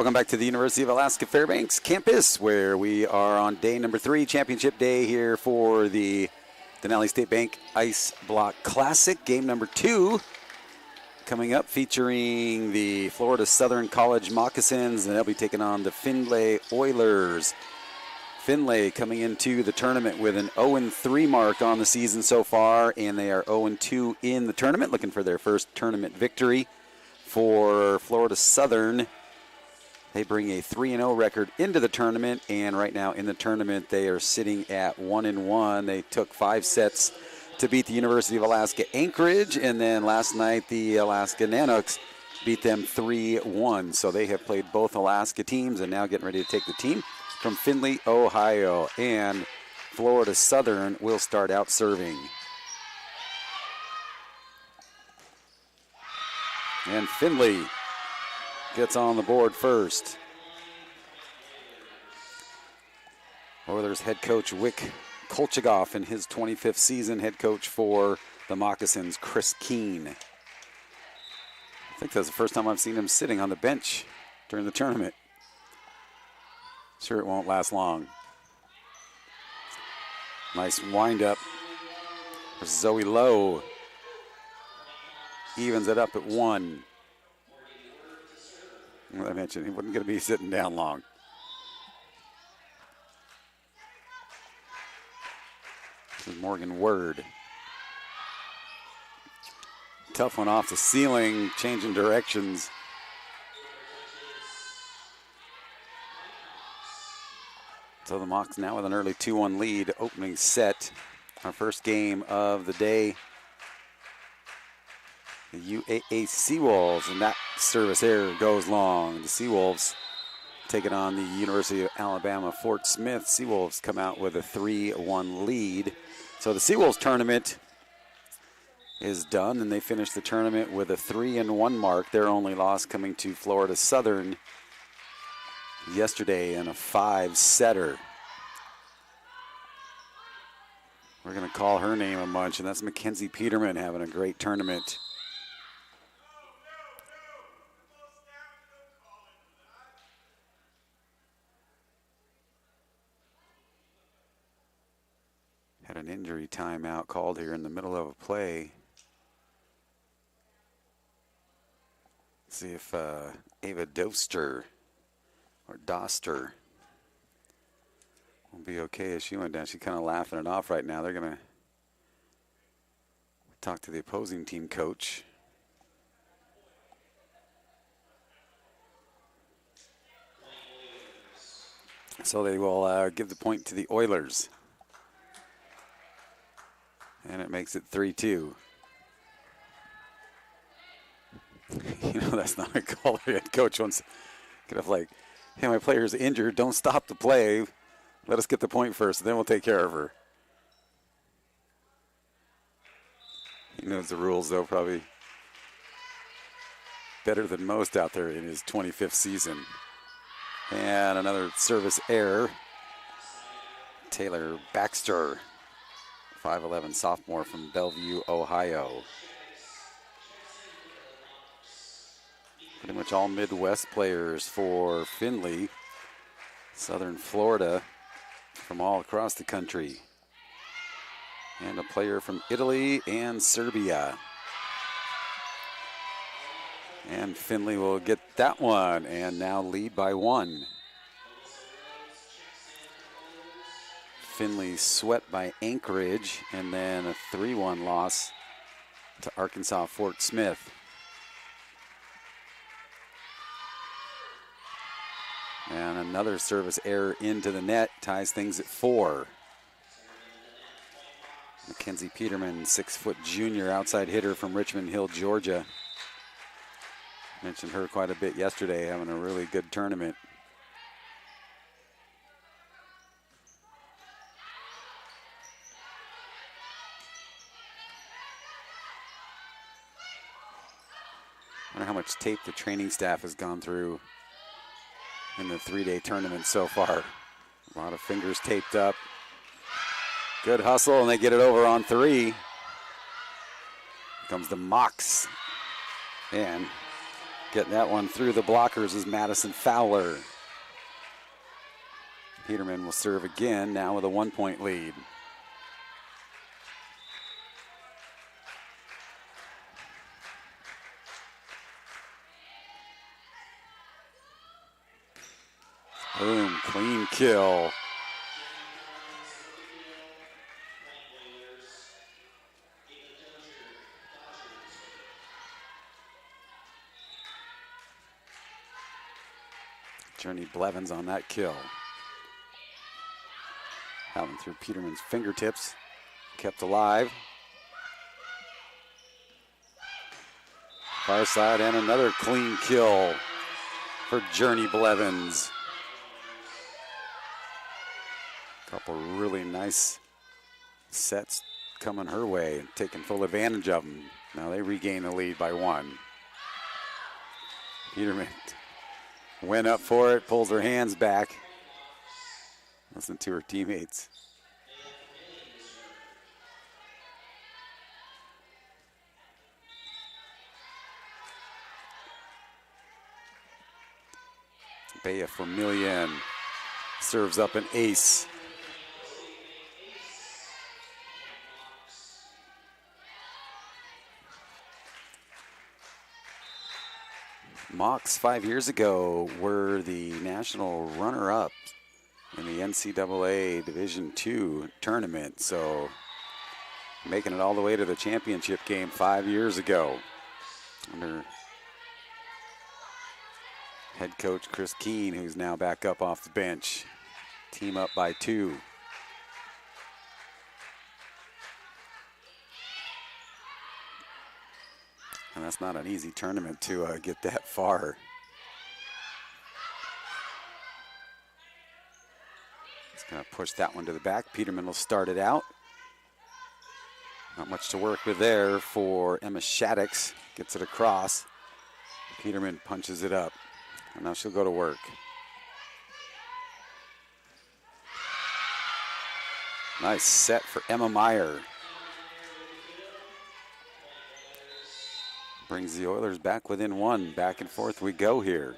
Welcome back to the University of Alaska Fairbanks campus, where we are on day number 3, championship day here for the Denali State Bank Ice Block Classic. Game number 2 coming up, featuring the Florida Southern College Moccasins, and they'll be taking on the Findlay Oilers. Findlay coming into the tournament with an 0-3 mark on the season so far, and they are 0-2 in the tournament, looking for their first tournament victory. For Florida Southern, they bring a 3-0 record into the tournament, and right now in the tournament they are sitting at 1-1. They took 5 sets to beat the University of Alaska Anchorage, and then last night the Alaska Nanooks beat them 3-1. So they have played both Alaska teams and now getting ready to take the team from Findlay, Ohio. And Florida Southern will start out serving. And Findlay gets on the board first. Oilers head coach Wick Kolchagov in his 25th season, head coach for the Moccasins, Chris Keene. I think that's the first time I've seen him sitting on the bench during the tournament. Sure, it won't last long. Nice windup for Zoe Lowe. Evens it up at 1. Well, I mentioned he wasn't going to be sitting down long. This is Morgan Word. Tough one off the ceiling, changing directions. So the Mocs now with an early 2-1 lead, opening set. Our first game of the day. The UAA Seawolves, and that service error goes long. The Seawolves taking on the University of Alabama Fort Smith. Seawolves come out with a 3-1 lead. So the Seawolves tournament is done, and they finish the tournament with a 3-1 mark. Their only loss coming to Florida Southern yesterday in a 5-setter. We're going to call her name a bunch, and that's Mackenzie Peterman having a great tournament. Had an injury timeout called here in the middle of a play. Let's see if Ava Doster or Doster will be okay as she went down. She's kind of laughing it off right now. They're going to talk to the opposing team coach. So they will give the point to the Oilers. And it makes it 3-2. You know, that's not a call. The head coach wants kind of like, hey, my player's injured. Don't stop the play. Let us get the point first, and then we'll take care of her. He knows the rules, though, probably better than most out there in his 25th season. And another service error. Taylor Baxter, 5'11" sophomore from Bellevue, Ohio. Pretty much all Midwest players for Findlay. Southern Florida from all across the country. And a player from Italy and Serbia. And Findlay will get that one and now lead by 1. Findlay swept by Anchorage, and then a 3-1 loss to Arkansas Fort Smith. And another service error into the net ties things at 4. Mackenzie Peterman, 6-foot junior outside hitter from Richmond Hill, Georgia. Mentioned her quite a bit yesterday, having a really good tournament. I wonder how much tape the training staff has gone through in the 3-day tournament so far. A lot of fingers taped up. Good hustle, and they get it over on 3. Here comes the Mocs. And Getting that one through the blockers is Madison Fowler. Peterman will serve again, now with a 1-point lead. Boom, clean kill. Journey Blevins on that kill. That one through Peterman's fingertips, kept alive. Far side and another clean kill for Journey Blevins. Couple really nice sets coming her way and taking full advantage of them. Now they regain the lead by 1. Peterman went up for it, pulls her hands back. Listen to her teammates. Bea Vermillion serves up an ace. Mocs 5 years ago were the national runner-up in the NCAA Division II tournament, so making it all the way to the championship game 5 years ago under head coach Chris Keene, who's now back up off the bench. Team up by 2. And that's not an easy tournament to get that far. It's going to push that one to the back. Peterman will start it out. Not much to work with there for Emma Shaddix. Gets it across. Peterman punches it up. And now she'll go to work. Nice set for Emma Meyer. Brings the Oilers back within 1. Back and forth we go here.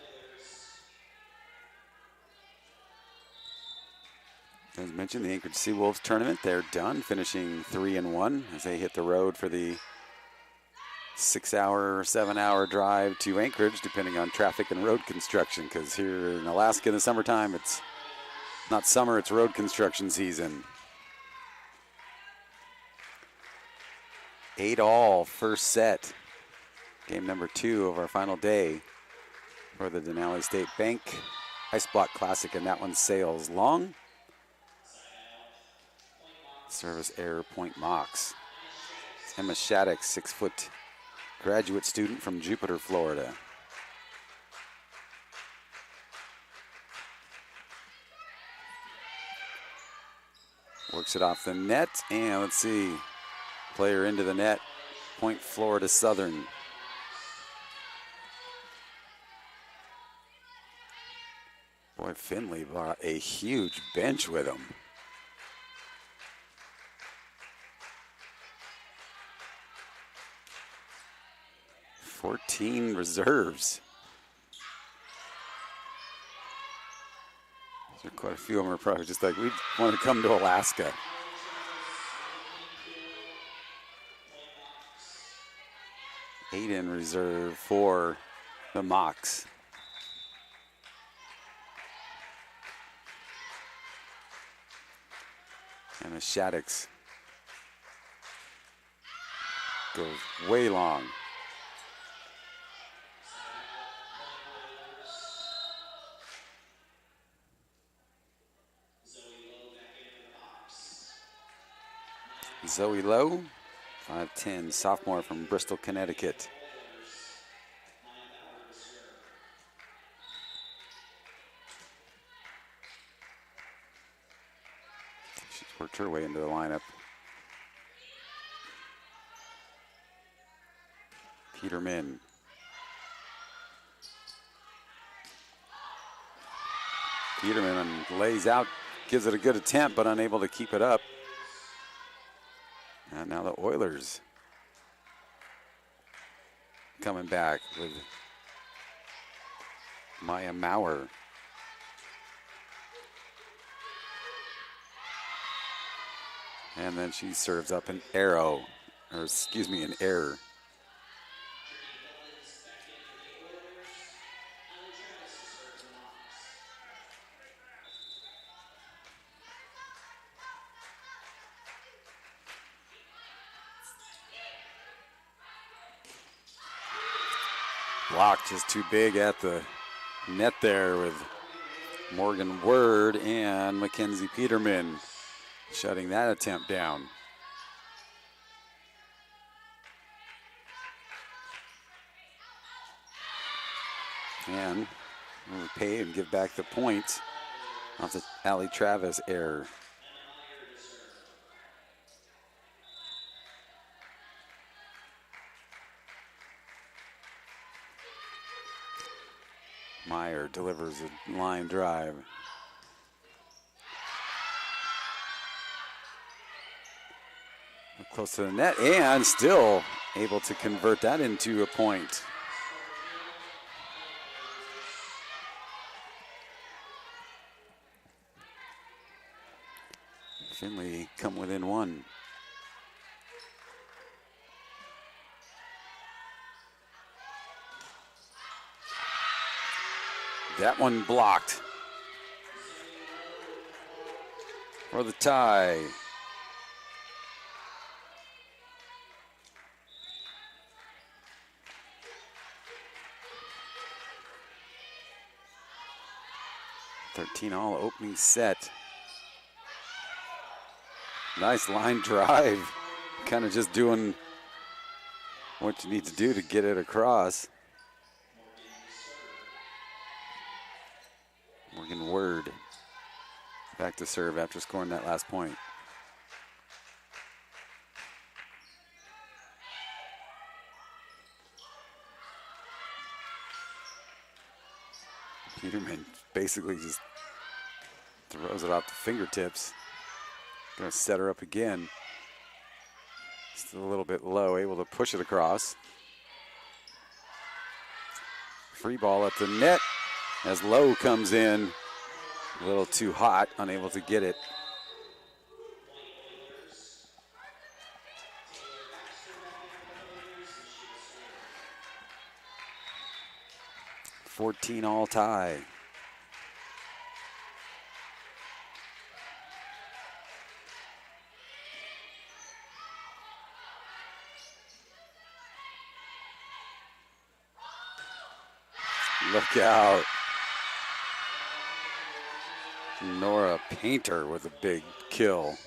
As mentioned, the Anchorage Seawolves tournament, they're done, finishing 3-1 as they hit the road for the 6-hour or 7-hour drive to Anchorage, depending on traffic and road construction, because here in Alaska in the summertime, it's not summer, it's road construction season. 8-all first set. Game number 2 of our final day for the Denali State Bank Ice Block Classic, and that one sails long. Service error, point Mocs. Emma Shaddix, 6-foot graduate student from Jupiter, Florida. Works it off the net, and let's see, player into the net, point Florida Southern. Boy, Findlay brought a huge bench with him. $14 reserves. So quite a few of them are probably just like, we want to come to Alaska. Eight in reserve for the Mocs. And the Shaddix goes way long. Zoe Lowe, 5'10", sophomore from Bristol, Connecticut. She's worked her way into the lineup. Peterman. Peterman lays out, gives it a good attempt, but unable to keep it up. And now the Oilers coming back with Maya Maurer. And then she serves up an arrow, or excuse me, an error. Block just too big at the net there with Morgan Word and Mackenzie Peterman shutting that attempt down. And we'll pay and give back the point off the Allie Travis error. Meyer delivers a line drive. Close to the net and still able to convert that into a point. Findlay come within one. That one blocked for the tie. All opening set. Nice line drive. Kind of just doing what you need to do to get it across. Morgan Word back to serve after scoring that last point. Peterman basically just throws it off the fingertips. Gonna set her up again. Still a little bit low, able to push it across. Free ball at the net as Lowe comes in. A little too hot, unable to get it. All tie. Look out. Nora Painter with a big kill.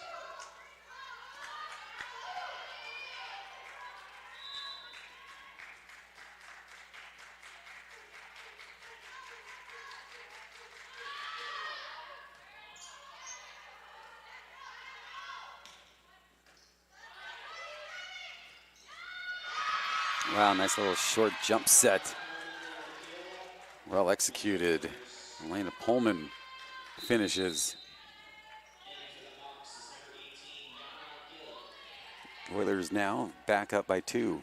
Wow, nice little short jump set. Well executed. Elena Pullman finishes. Oilers now back up by 2.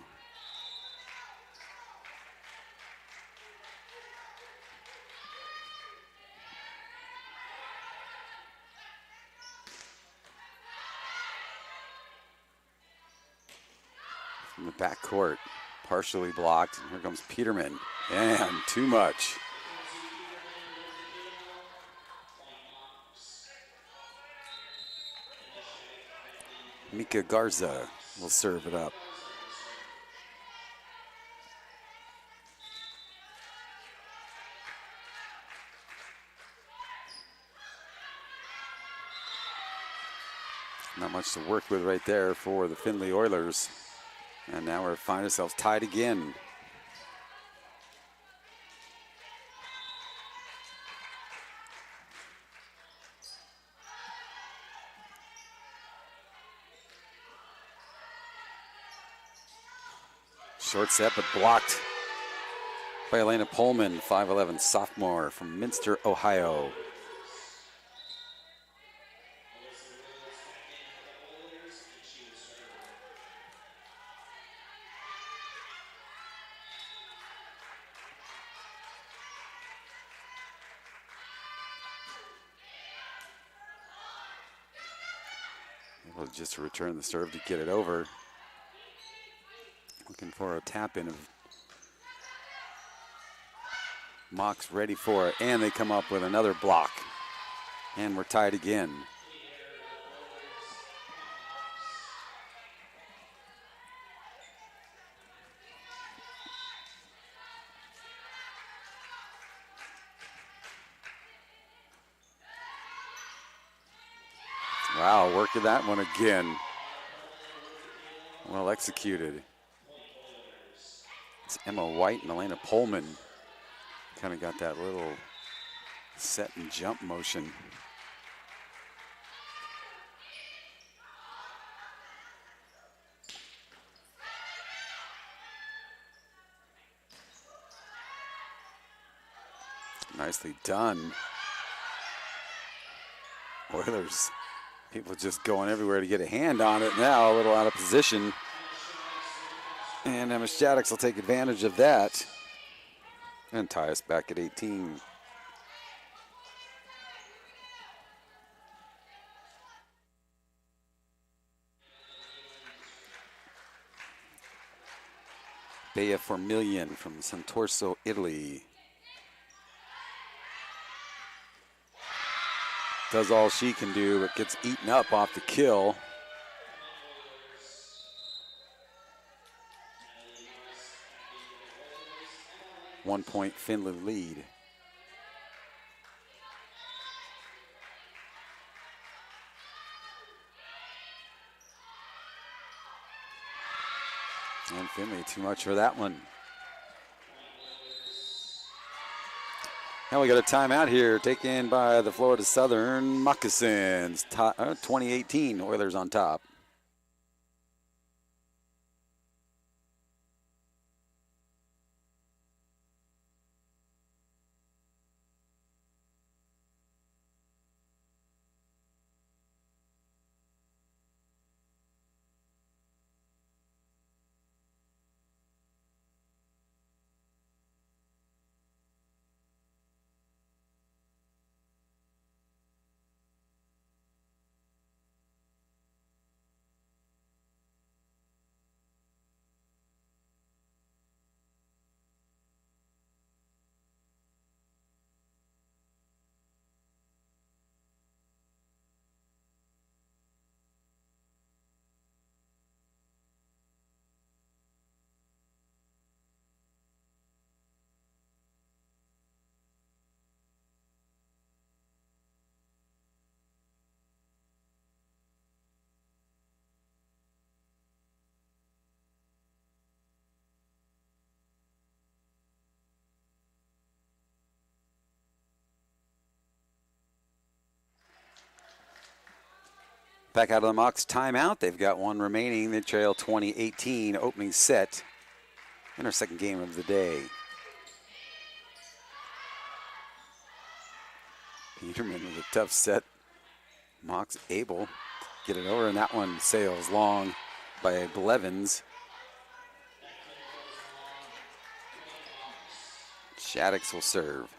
From the backcourt, partially blocked. Here comes Peterman, and too much. Mika Garza will serve it up. Not much to work with right there for the Findlay Oilers. And now we find ourselves tied again. Short set, but blocked by Elena Pullman, 5'11" sophomore from Minster, Ohio. Able just to return the serve to get it over. Looking for a tap in of Mock's ready for it, and they come up with another block. And we're tied again. Wow, working that one again. Well executed. It's Emma White and Elena Pullman. Kind of got that little set and jump motion. Nicely done. Oilers, people just going everywhere to get a hand on it now, a little out of position. And Emma Shaddix will take advantage of that and tie us back at 18. Bea Formilian from Santorso, Italy. Does all she can do, but gets eaten up off the kill. One point Findlay lead. And Findlay, too much for that one. And we got a timeout here taken by the Florida Southern Moccasins. 2018, Oilers on top. Back out of the Mocs timeout. They've got one remaining. They trail 2018 opening set in our second game of the day. Peterman with a tough set. Mocs able to get it over, and that one sails long by Blevins. Shaddix will serve.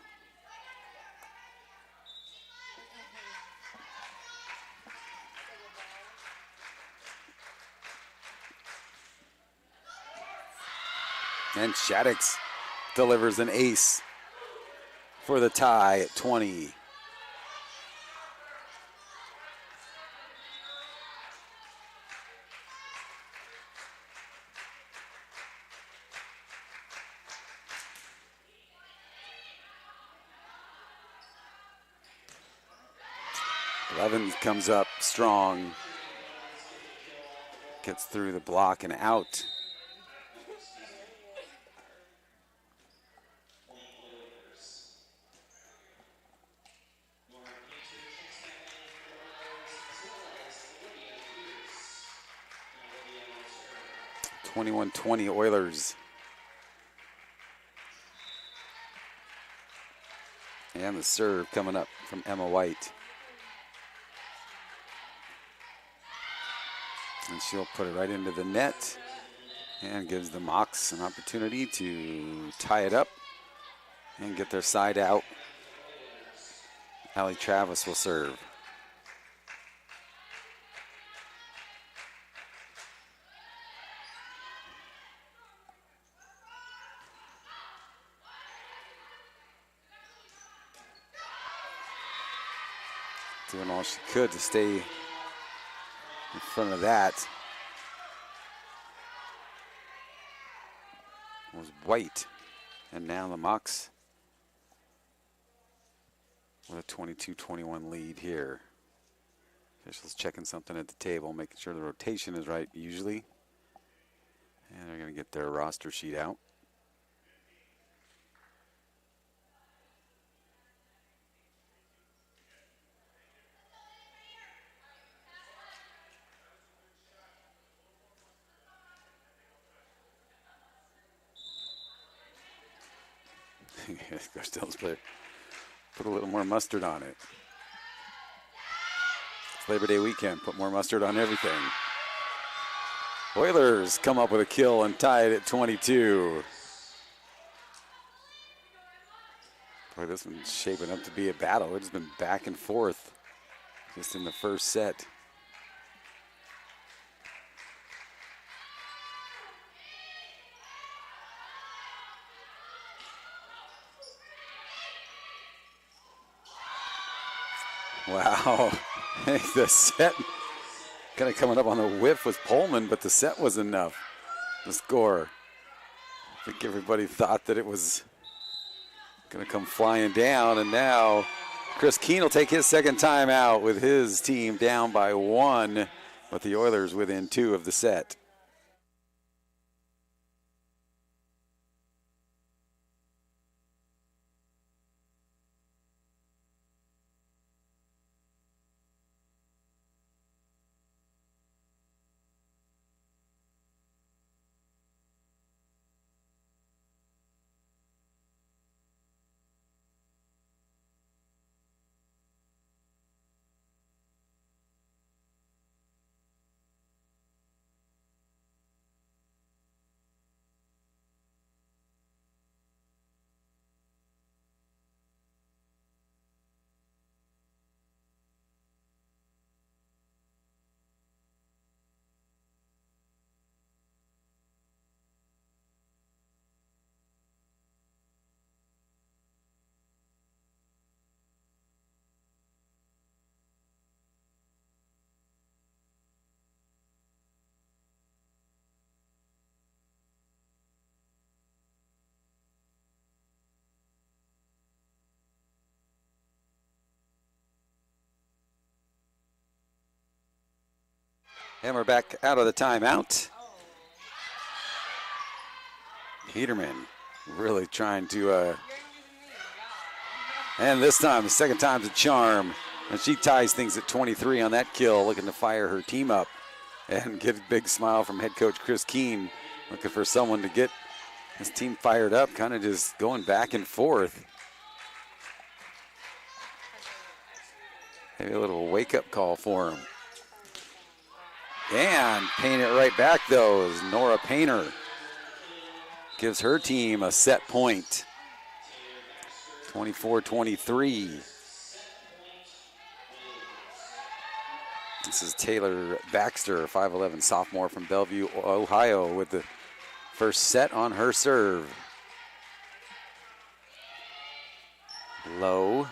And Shaddix delivers an ace for the tie at 20. Blevins comes up strong, gets through the block and out. (21-20) Oilers. And the serve coming up from Emma White. And she'll put it right into the net and gives the Mocs an opportunity to tie it up and get their side out. Allie Travis will serve. Doing all she could to stay in front of that. It was White. And now the Mocs with a 22-21 lead here. Officials checking something at the table, making sure the rotation is right usually. And they're going to get their roster sheet out. Garstell's player put a little more mustard on it. It's Labor Day weekend, put more mustard on everything. Oilers come up with a kill and tie it at 22. Boy, this one's shaping up to be a battle. It's been back and forth just in the first set. Wow, the set kind of coming up on the whiff was Pullman, but the set was enough to score. I think everybody thought that it was going to come flying down, and now Chris Keene will take his second time out with his team down by 1, but the Oilers within 2 of the set. And we're back out of the timeout. Peterman really trying to, and this time, the second time's a charm. And she ties things at 23 on that kill, looking to fire her team up and get a big smile from head coach Chris Keene, looking for someone to get his team fired up, kind of just going back and forth. Maybe a little wake-up call for him. And paying it right back, though, is Nora Painter. Gives her team a set point. 24-23. This is Taylor Baxter, 5'11", sophomore from Bellevue, Ohio, with the first set on her serve. Low.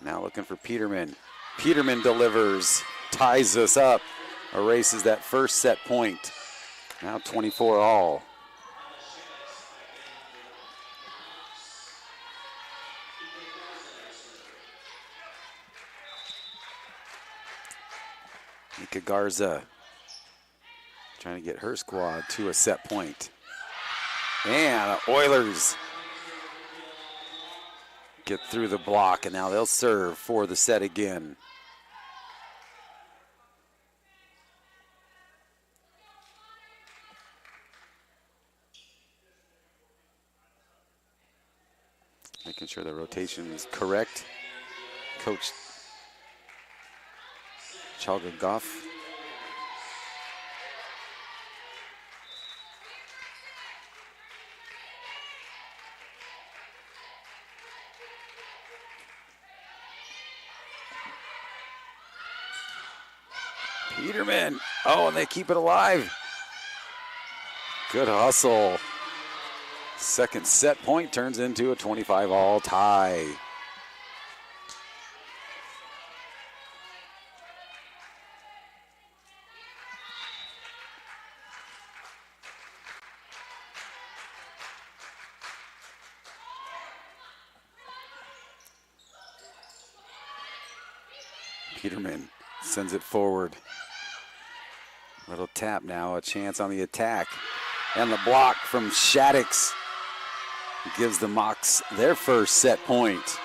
Now looking for Peterman. Peterman delivers, ties us up. Erases that first set point. Now 24 all. Mika Garza trying to get her squad to a set point. And Oilers get through the block, and now they'll serve for the set again. Making sure the rotation is correct. Coach Chalga Goff. Peterman. Oh, and they keep it alive. Good hustle. Second set point turns into a 25-all tie. Peterman sends it forward. Little tap now, a chance on the attack. And the block from Shaddix gives the Mocs their first set point.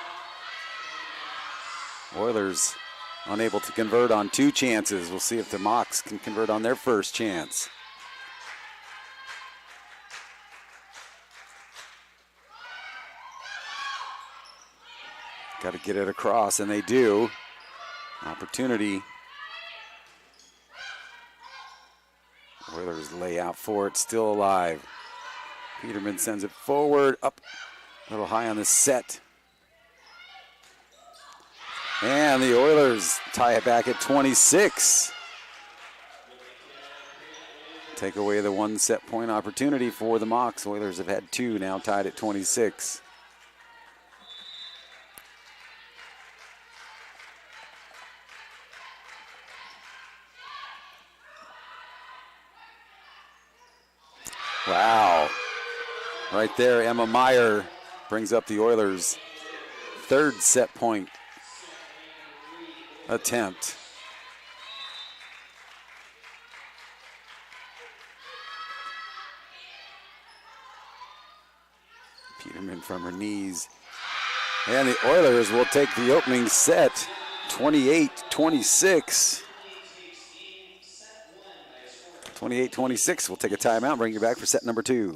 Oilers unable to convert on 2 chances. We'll see if the Mocs can convert on their first chance. Got to get it across, and they do. Opportunity. Oilers lay out for it, still alive. Peterman sends it forward, up a little high on the set. And the Oilers tie it back at 26. Take away the 1 set point opportunity for the Mocs. Oilers have had 2, now tied at 26. Wow. Right there, Emma Meyer brings up the Oilers' 3rd set point attempt. Peterman from her knees. And the Oilers will take the opening set, 28-26. 28-26. We'll take a timeout, bring you back for set number 2.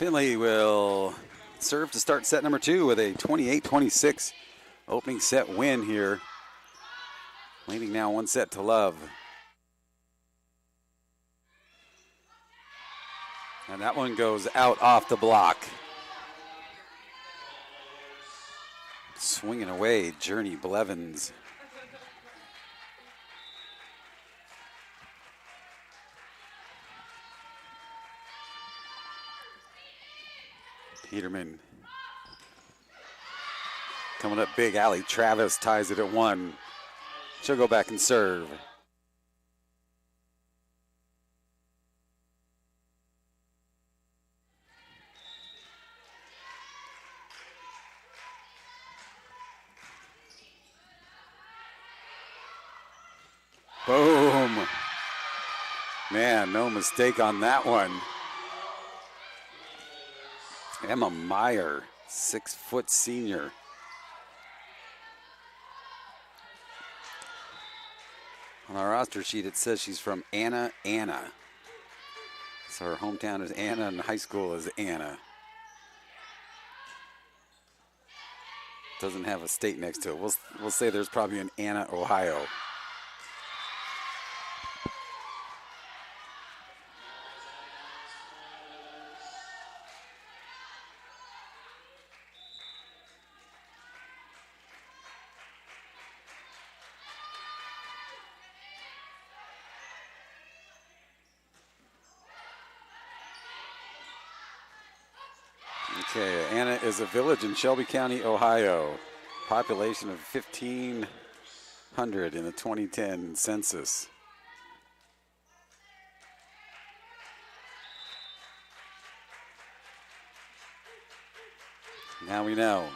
Findlay will serve to start set number 2 with a 28-26 opening set win here. Leading now 1 set to love. And that one goes out off the block. Swinging away, Journey Blevins. Peterman coming up big. Allie Travis ties it at 1. She'll go back and serve. Boom. Man, no mistake on that one. Emma Meyer, 6-foot senior. On our roster sheet, it says she's from Anna. So her hometown is Anna and high school is Anna. Doesn't have a state next to it. We'll say there's probably an Anna, Ohio. Okay, Anna is a village in Shelby County, Ohio. Population of 1,500 in the 2010 census. Now we know.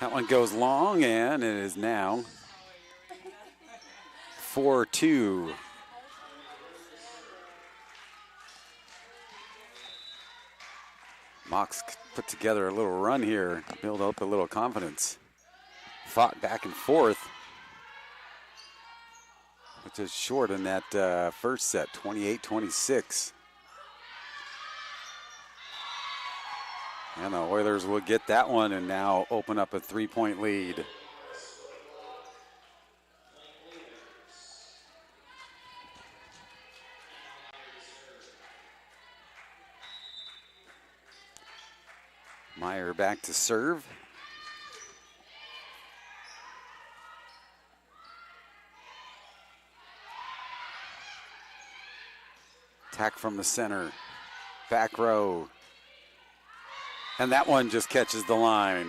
That one goes long, and it is now 4-2. Mox put together a little run here, build up a little confidence. Fought back and forth, which is short in that first set, 28-26. And the Oilers will get that one and now open up a 3-point lead. Meyer back to serve. Attack from the center. Back row. And that one just catches the line.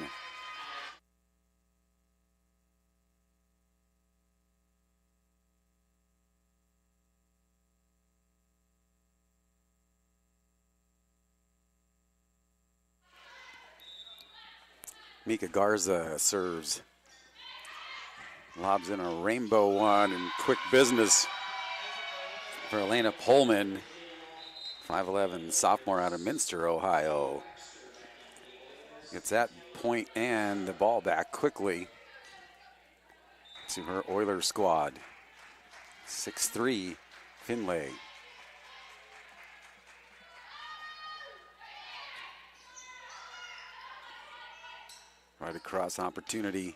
Mika Garza serves. Lobs in a rainbow one and quick business for Elena Pullman. 5'11", sophomore out of Minster, Ohio. Gets that point and the ball back quickly to her Oilers squad. 6'3", Findlay. Right across opportunity.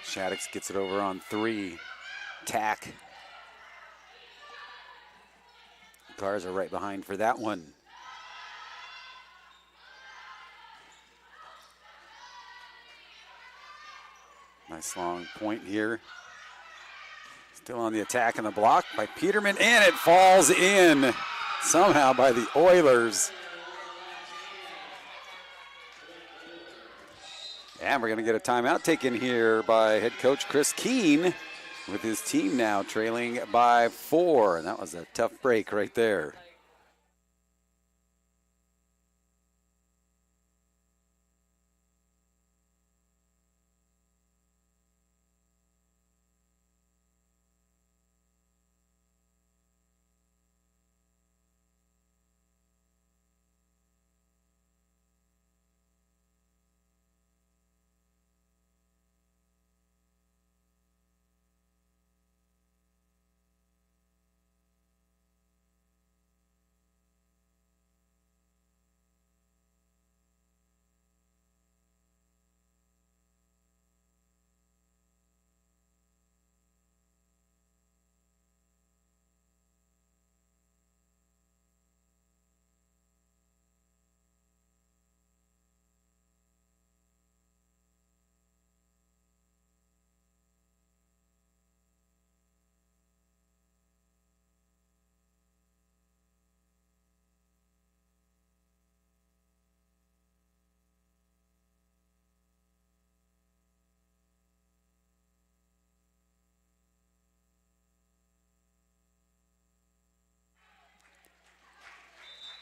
Shaddix gets it over on 3. Tack. Cars are right behind for that one. Nice long point here. Still on the attack and the block by Peterman, and it falls in somehow by the Oilers. And we're going to get a timeout taken here by head coach Chris Keene with his team now trailing by 4. And that was a tough break right there.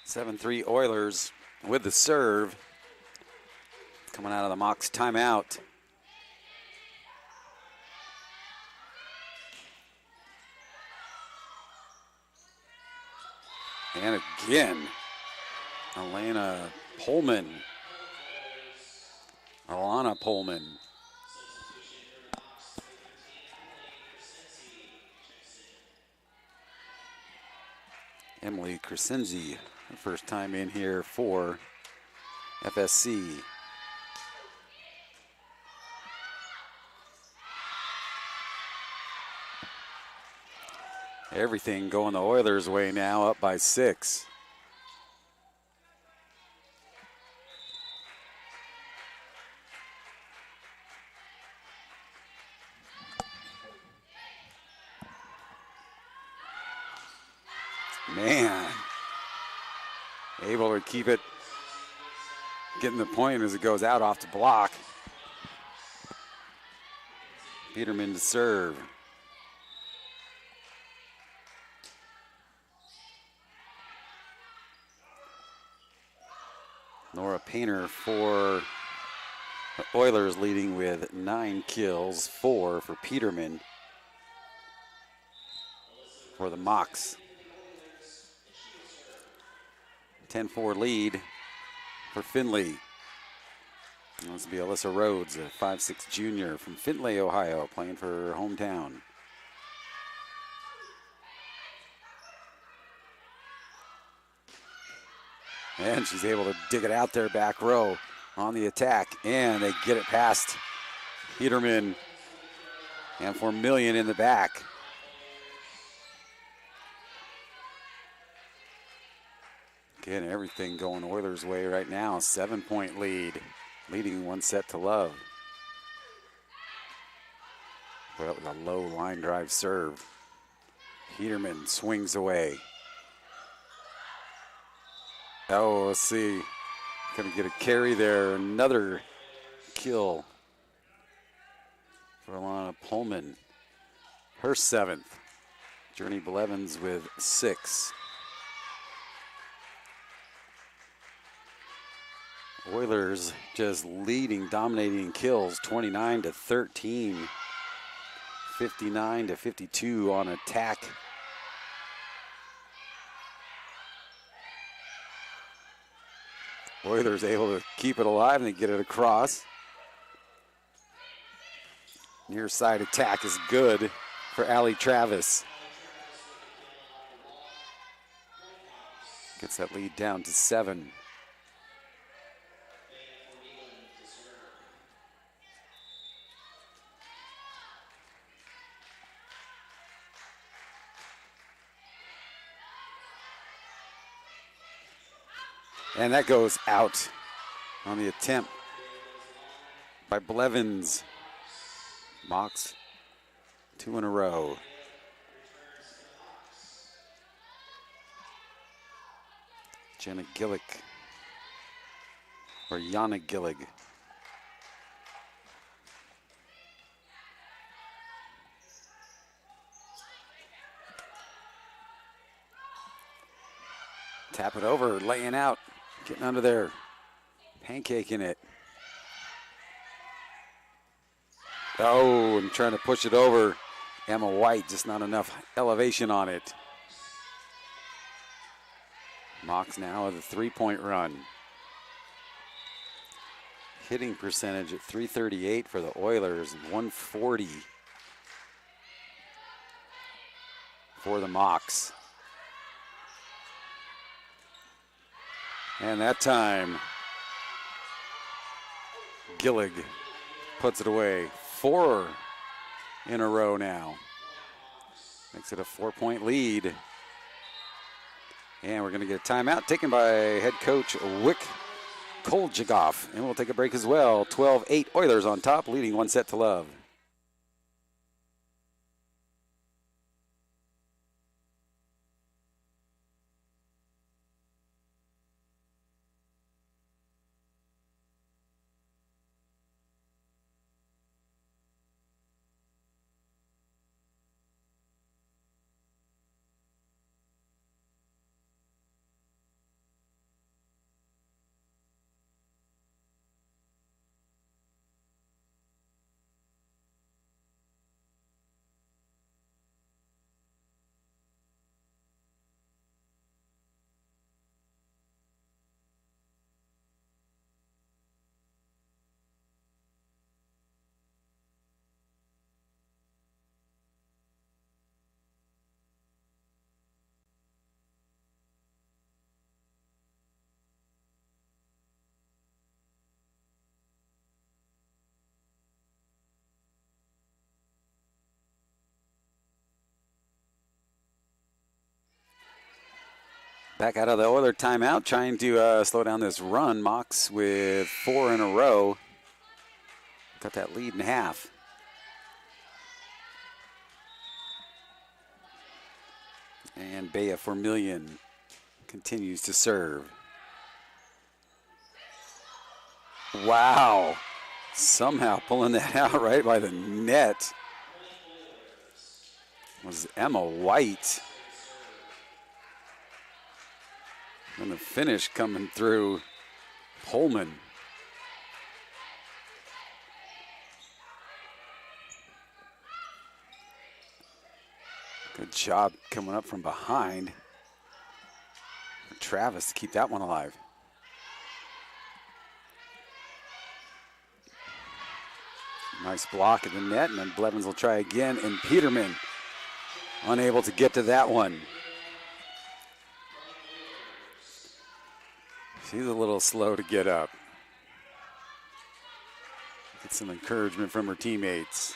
7-3 Oilers with the serve. Coming out of the Mocs timeout. And again, Alana Pullman. Emily Crescenzi, first time in here for FSC. Everything going the Oilers' way now, up by 6. Man, able to keep it, getting the point as it goes out off the block. Peterman to serve. Nora Painter for the Oilers, leading with 9 kills, 4 for Peterman for the Mocs. 10-4 lead for Findlay. And this will be Alyssa Rhodes, a 5'6" junior from Findlay, Ohio, playing for her hometown. And she's able to dig it out there back row on the attack. And they get it past Peterman and for Million in the back. Again, everything going Oilers' way right now. 7-point lead, leading 1-0. Put up with a low line drive serve. Peterman swings away. Oh, let's see. Gonna get a carry there. Another kill for Alana Pullman. Her 7th. Journey Blevins with 6. Oilers just leading, dominating kills, 29-13, 59-52 on attack. Oilers able to keep it alive and they get it across. Near side attack is good for Allie Travis. Gets that lead down to 7. And that goes out on the attempt by Blevins. Mocs 2 in a row. Jenna Gillick, or Yana Gillig. Tap it over, laying out, getting under there, pancaking it. Oh, and trying to push it over. Emma White, just not enough elevation on it. Mocs now with a 3-point run. Hitting percentage at .338 for the Oilers, 140 for the Mocs. And that time, Gillig puts it away. 4 in a row now. Makes it a 4-point lead. And we're going to get a timeout taken by head coach Wick Koljagoff. And we'll take a break as well. 12-8 Oilers on top, leading 1-0. Back out of the Oiler timeout, trying to slow down this run. Mox with 4 in a row. Got that lead in half. And Bea Formillion continues to serve. Wow. Somehow pulling that out right by the net was Emma White. And the finish coming through Pullman. Good job coming up from behind for Travis to keep that one alive. Nice block at the net, and then Blevins will try again, and Peterman unable to get to that one. She's a little slow to get up. Get some encouragement from her teammates.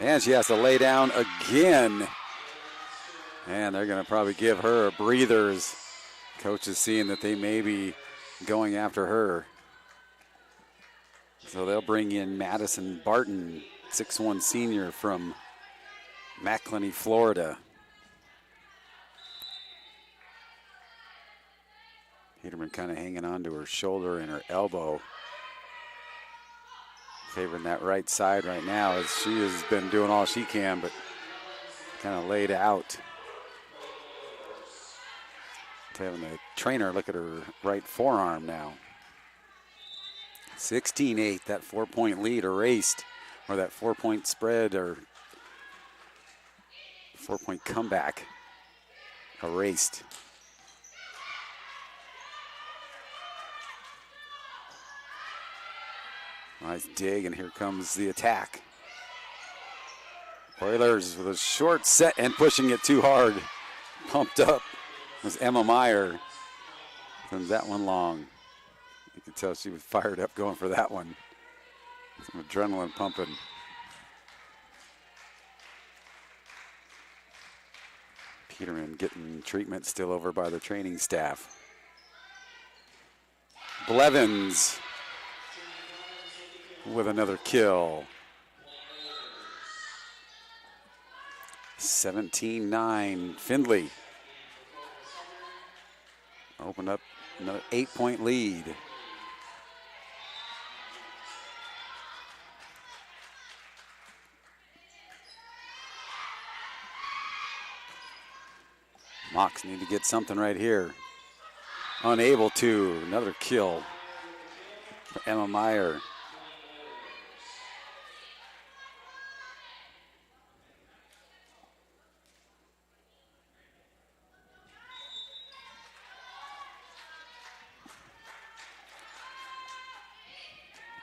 And she has to lay down again. And they're going to probably give her a breather as coach is seeing that they may be going after her. So they'll bring in Madison Barton, 6'1" senior from McClenney, Florida. Peterman kind of hanging on to her shoulder and her elbow. Favoring that right side right now as she has been doing all she can, but kind of laid out. Having the trainer look at her right forearm now. 16-8, that 4-point lead erased, or that 4-point spread or 4-point comeback erased. Nice dig, and here comes the attack. Oilers with a short set and pushing it too hard. Pumped up was Emma Meyer. Sends that one long. You can tell she was fired up going for that one. Some adrenaline pumping. Peterman getting treatment still over by the training staff. Blevins with another kill. 17-9, Findlay. Opened up another 8-point lead. Mox need to get something right here. Unable to. Another kill for Emma Meyer.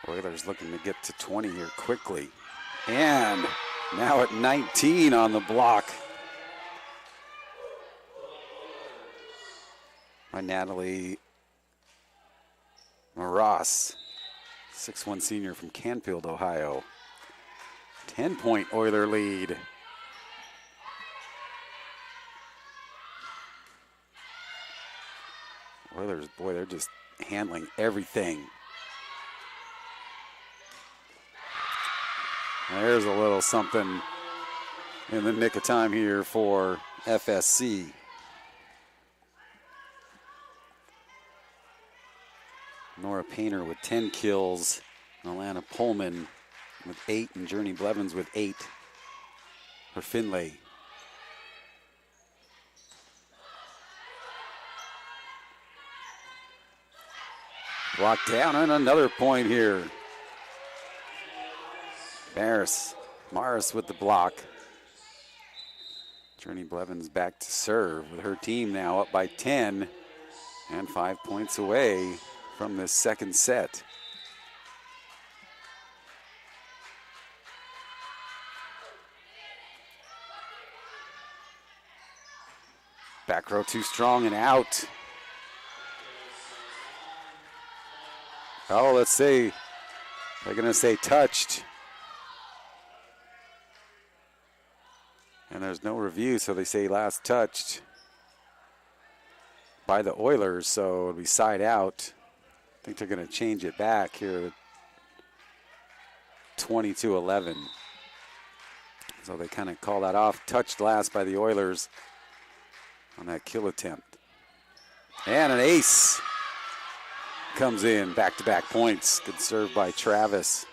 Oilers looking to get to 20 here quickly. And now at 19 on the block by Natalie Maras, 6'1" senior from Canfield, Ohio. 10-point Oiler lead. Oilers, boy, they're just handling everything. There's a little something in the nick of time here for FSC. Nora Painter with 10 kills. Alana Pullman with 8. And Journey Blevins with 8 for Findlay. Blocked down and another point here. Maris with the block. Journey Blevins back to serve with her team now up by 10 and 5 points away from this second set. Back row too strong and out. Oh, let's see. They're going to say touched. And there's no review, so they say last touched by the Oilers, so it'll be side out. I think they're going to change it back here, 22-11. So they kind of call that off. Touched last by the Oilers on that kill attempt. And an ace comes in, back-to-back points. Good serve by Travis,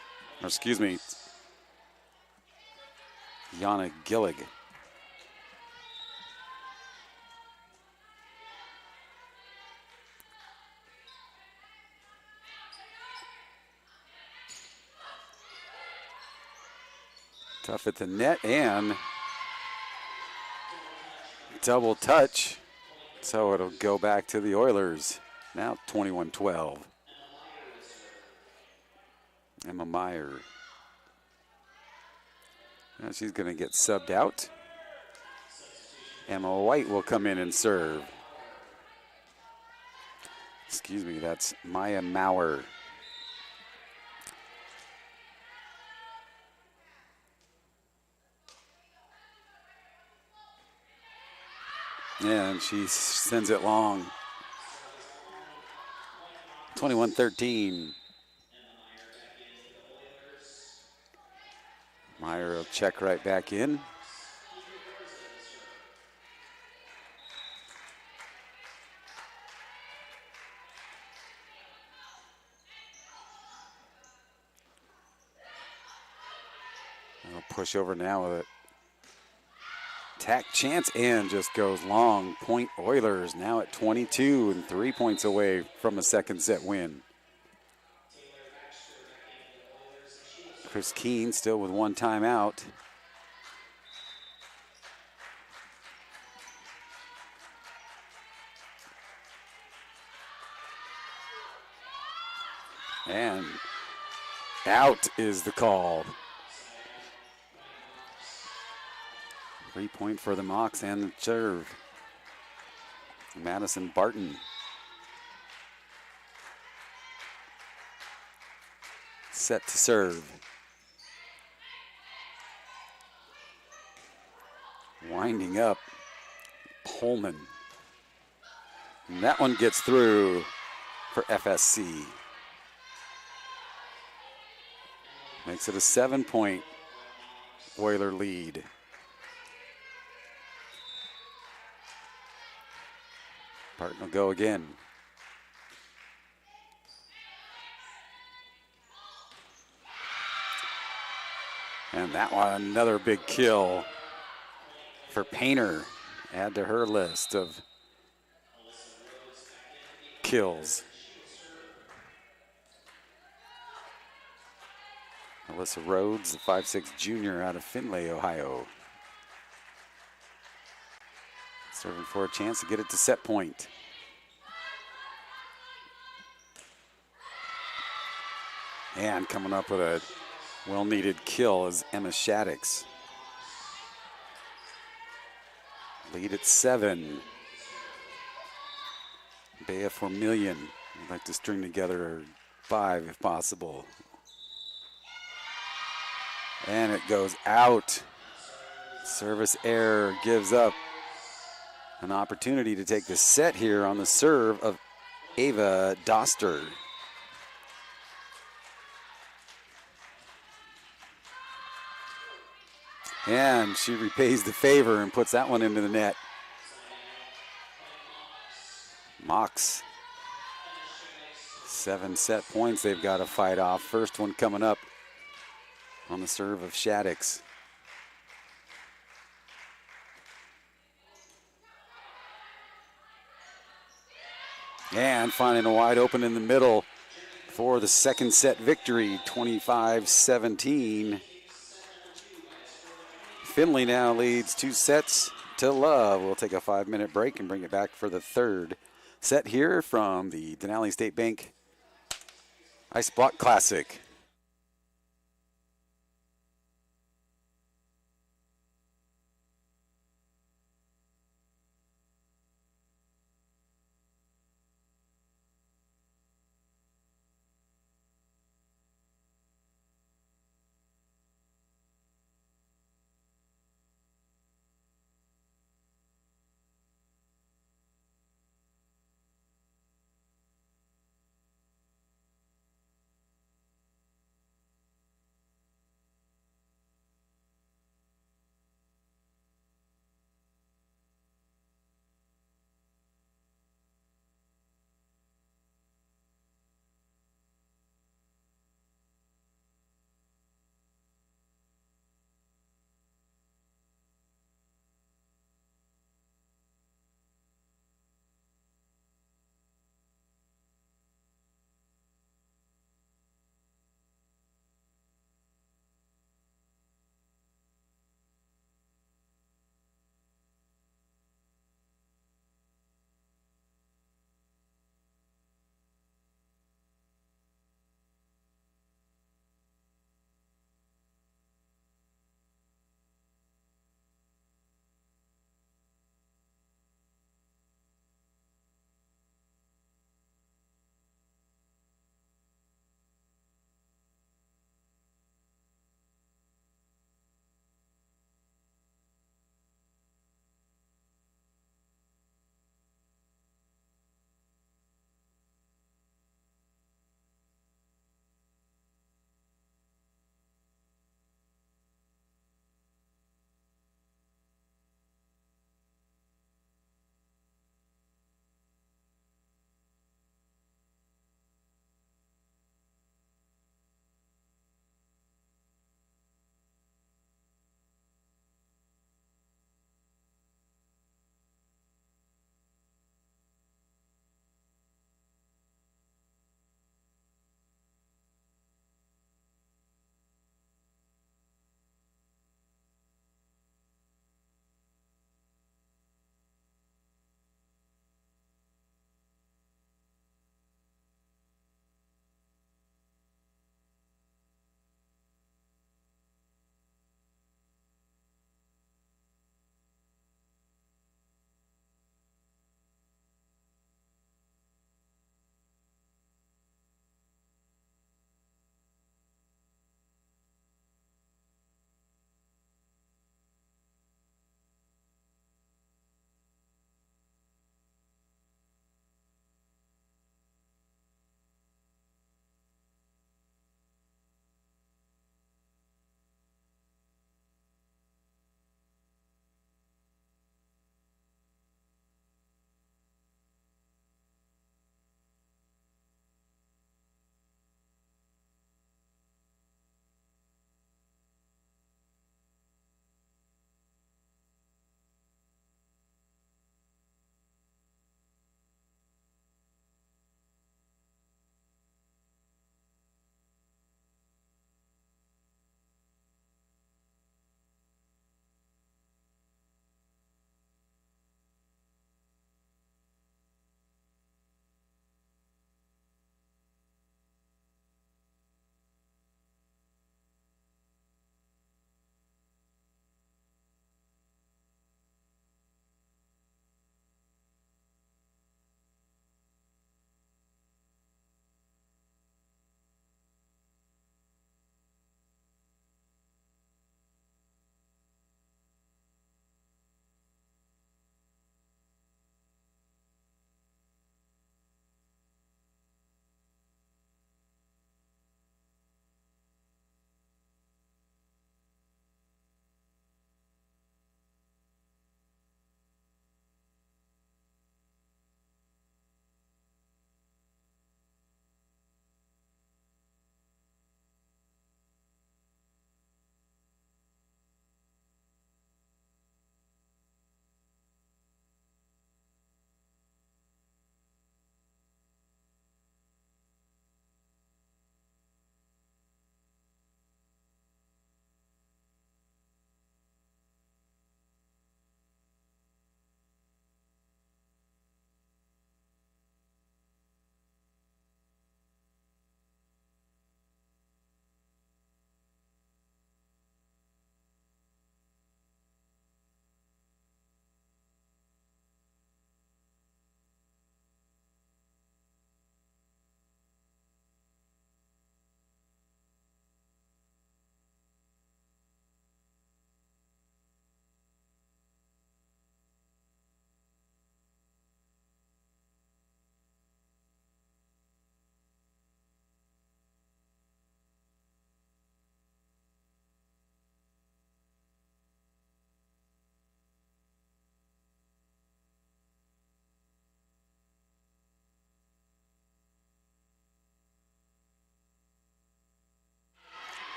or excuse me, Yana Gillig. Tough at the net and double touch. So it'll go back to the Oilers. Now 21-12. Emma Meyer. Now she's going to get subbed out. Emma White will come in and serve. Excuse me, that's Maya Maurer. And she sends it long. 21-13. Meyer will check right back in. I'll push over now with it. Attack chance and just goes long. Point Oilers now at 22 and 3 points away from a second set win. Chris Keene still with one timeout. And out is the call. 3 point for the Mocs and the serve. Madison Barton. Set to serve. Winding up Pullman. And that one gets through for FSC. Makes it a 7-point Oiler lead. Barton will go again. And that one, another big kill for Painter. Add to her list of kills. Alyssa Rhodes, the 5'6" junior out of Findlay, Ohio. Serving for a chance to get it to set point. And coming up with a well-needed kill is Emma Shaddix. Lead at 7. Bea Formillion would like to string together 5 if possible. And it goes out. Service error gives up an opportunity to take the set here on the serve of Ava Doster. And she repays the favor and puts that one into the net. Mocs. 7 set points they've got to fight off. First one coming up on the serve of Shaddix. And finding a wide open in the middle for the second set victory, 25-17. Findlay now leads 2 sets to love. We'll take a 5-minute break and bring it back for the third set here from the Denali State Bank Ice Block Classic.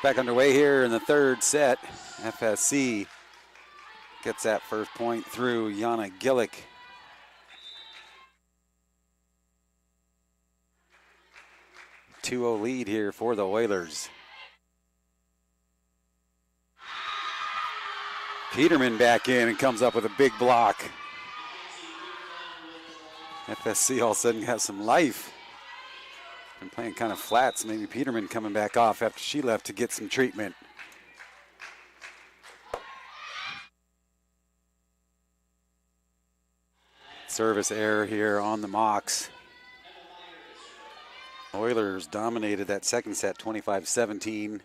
Back underway here in the third set. FSC gets that first point through Yana Gillick. (2-0) lead here for the Oilers. Peterman back in and comes up with a big block. FSC all of a sudden has some life. Been playing kind of flat, so maybe Peterman coming back off after she left to get some treatment. Service error here on the Mocs. Oilers dominated that second set 25-17.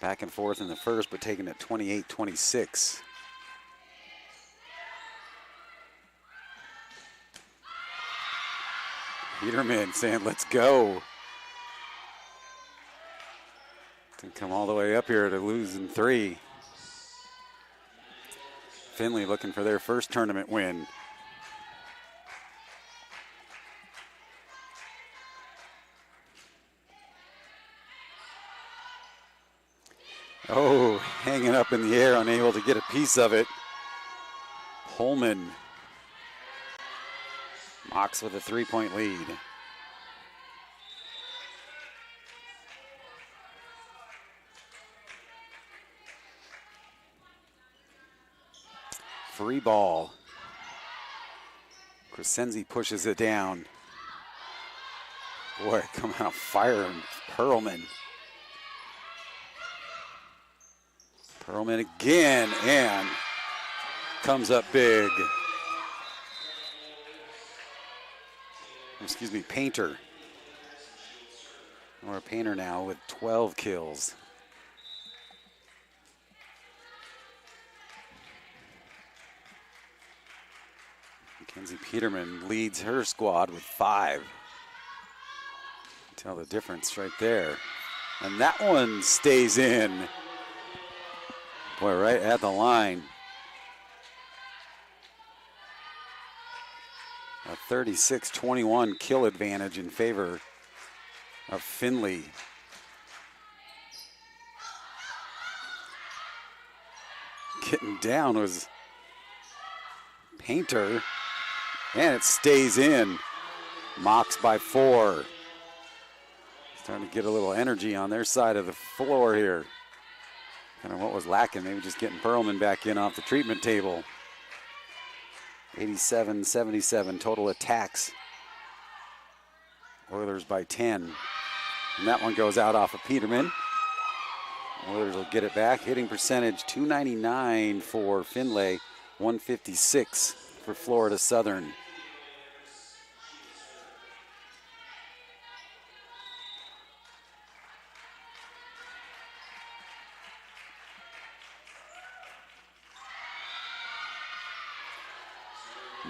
Back and forth in the first, but taking it 28-26. Peterman saying, let's go. Didn't come all the way up here to losing 3. Findlay looking for their first tournament win. Oh, hanging up in the air, unable to get a piece of it. Holman. Mocs with a 3-point lead. Free ball. Crescenzi pushes it down. Boy, coming out fire, Perlman. Perlman again, and comes up big. Excuse me, Painter. Or Painter now with 12 kills. Mackenzie Peterman leads her squad with 5. Tell the difference right there. And that one stays in. Boy, right at the line. A 36-21 kill advantage in favor of Findlay. Getting down was Painter, and it stays in. Mocs by 4. Starting to get a little energy on their side of the floor here. Kind of what was lacking, maybe just getting Perlman back in off the treatment table. 87-77 total attacks. Oilers by 10. And that one goes out off of Peterman. Oilers will get it back. Hitting percentage 299 for Findlay, 156 for Florida Southern.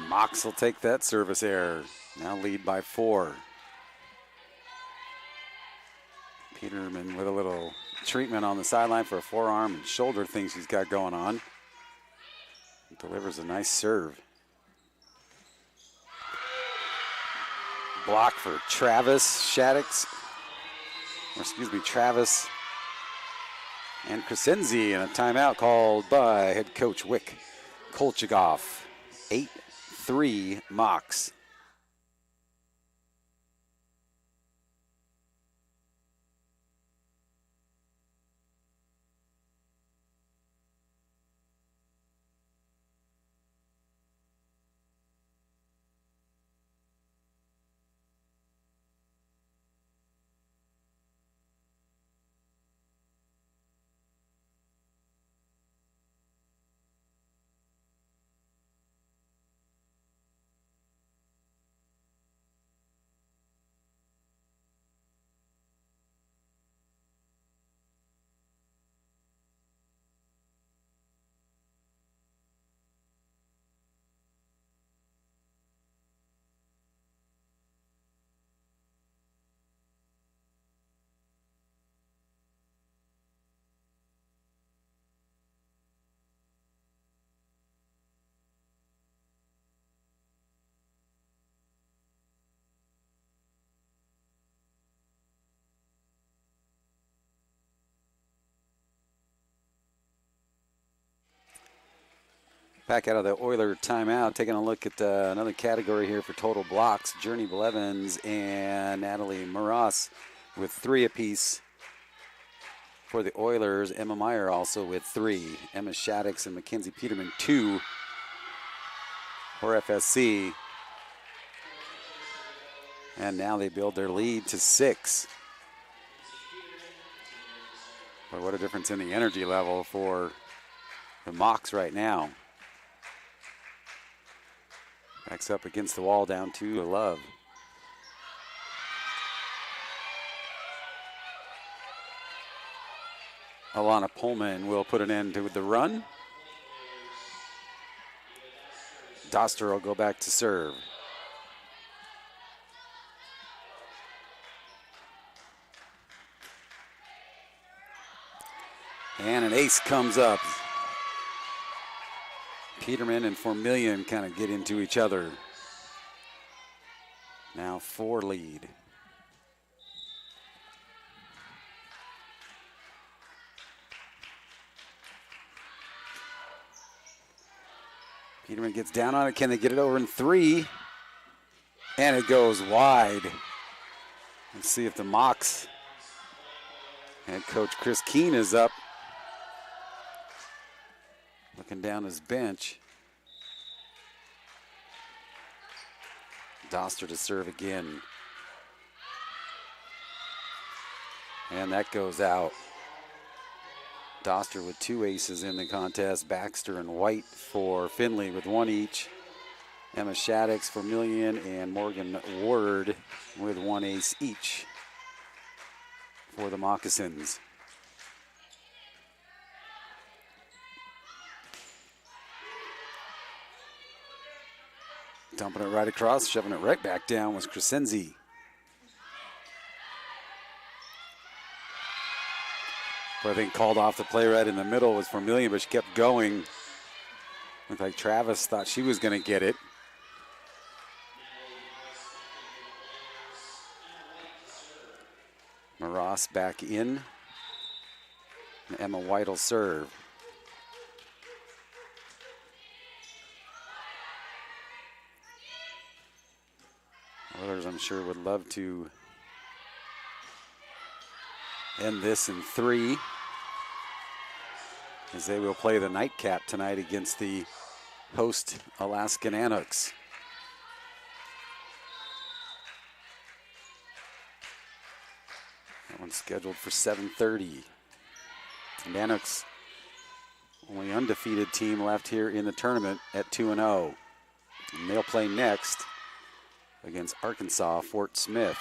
Mocs will take that service error. Now lead by 4. Peterman with a little treatment on the sideline for a forearm and shoulder thing she's got going on. Delivers a nice serve. Block for Travis Shaddix. Or excuse me, Travis and Crescenzi, and a timeout called by head coach Wick Kolchagov. 8-3 Mocs. Back out of the Oiler timeout, taking a look at another category here for total blocks. Journey Blevins and Natalie Maras with 3 apiece for the Oilers. Emma Meyer also with 3. Emma Shaddix and Mackenzie Peterman 2 for FSC. And now they build their lead to 6. But what a difference in the energy level for the Mocs right now. Backs up against the wall, down 2 to love. Alana Pullman will put an end to the run. Doster will go back to serve. And an ace comes up. Peterman and Formillion kind of get into each other. Now 4 lead. Peterman gets down on it. Can they get it over in 3? And it goes wide. Let's see if the Mocs head coach Chris Keene is up. Looking down his bench. Doster to serve again. And that goes out. Doster with 2 aces in the contest. Baxter and White for Findlay with 1 each. Emma Shaddix, Vermillion, and Morgan Ward with 1 ace each for the Moccasins. Dumping it right across, shoving it right back down was Crescenzi. But I think called off the play right in the middle was Vermillion, but she kept going. Looked like Travis thought she was going to get it. Maras back in. And Emma White will serve. Others, I'm sure, would love to end this in 3, as they will play the nightcap tonight against the host Alaska Nanooks. That one's scheduled for 7:30. Nanooks, only undefeated team left here in the tournament at 2-0. And they'll play next against Arkansas Fort Smith.